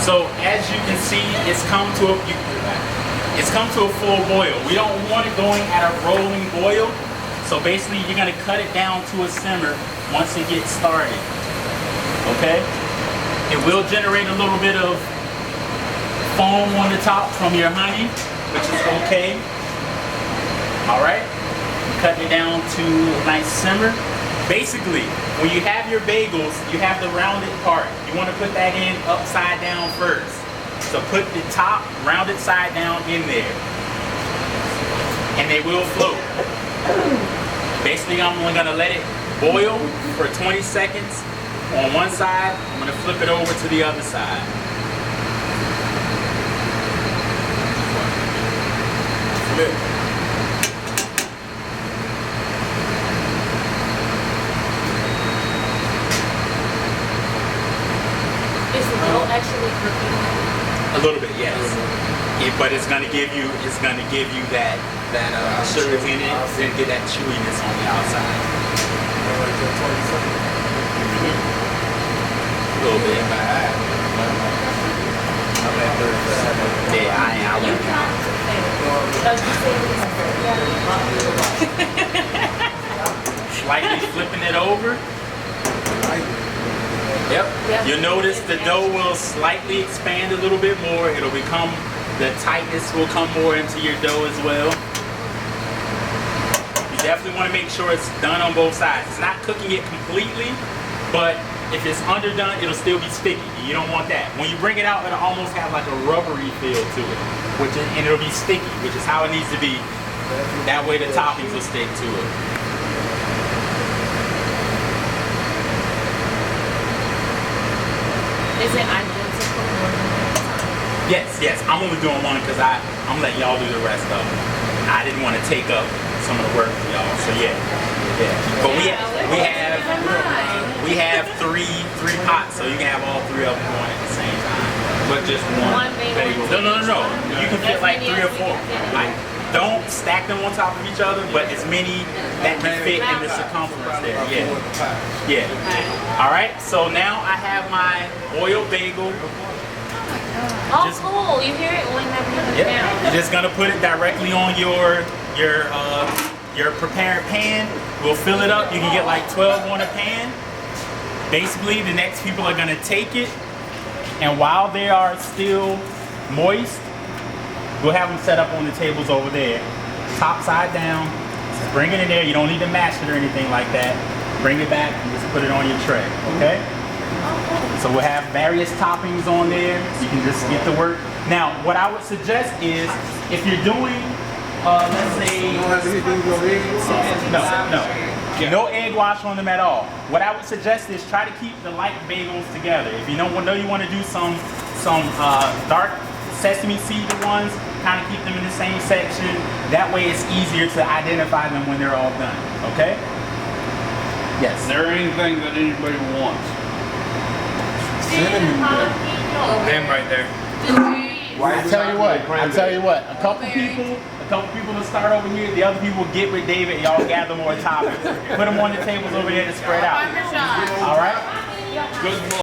So as you can see, it's come to a full boil. We don't want it going at a rolling boil. So basically, you're gonna cut it down to a simmer once it gets started. Okay? It will generate a little bit of foam on the top from your honey, which is okay. All right? Cut it down to a nice simmer. Basically, when you have your bagels, you have the rounded part. You want to put that in upside down first. So put the top rounded side down in there. And they will float. Basically, I'm only going to let it boil for 20 seconds on one side. I'm going to flip it over to the other side. Flip. Is the dough actually cooking? A little bit, yes. But it's gonna give you that sugars in it and get that chewiness on the outside. A little bit. Yeah, I Slightly flipping it over. Yep. You'll notice the dough will slightly expand a little bit more. It'll become, the tightness will come more into your dough as well. You definitely want to make sure it's done on both sides. It's not cooking it completely, but if it's underdone, it'll still be sticky. You don't want that. When you bring it out, it'll almost have like a rubbery feel to it, and it'll be sticky, which is how it needs to be. That way the toppings will stick to it. Is it identical or Yes. I'm only doing one because I'm letting y'all do the rest of it. I didn't want to take up some of the work for y'all, so yeah. But we have three pots, so you can have all three of them going at the same time. But just one bagel. No. You can fit like 3 or 4. Like, don't stack them on top of each other, but as many that can fit in the circumference there. Yeah. All right. So now I have my oil bagel. Oh, cool! You hear it when I'm You're just gonna put it directly on your prepared pan. We'll fill it up. You can get like 12 on a pan. Basically, the next people are gonna take it, and while they are still moist, we'll have them set up on the tables over there, top side down. Just bring it in there. You don't need to mash it or anything like that. Bring it back and just put it on your tray. Okay. So we'll have various toppings on there. You can just get to work. Now, what I would suggest is, if you're doing, let's say, no egg wash on them at all. What I would suggest is try to keep the light bagels together. If you know you want to do some dark sesame seed ones, kind of keep them in the same section. That way, it's easier to identify them when they're all done. Okay? Yes. Is there anything that anybody wants? Them right there. I'll tell you what. A couple people will start over here. The other people will get with David. And y'all gather more toppings. Put them on the tables over there to spread out. All right. Good.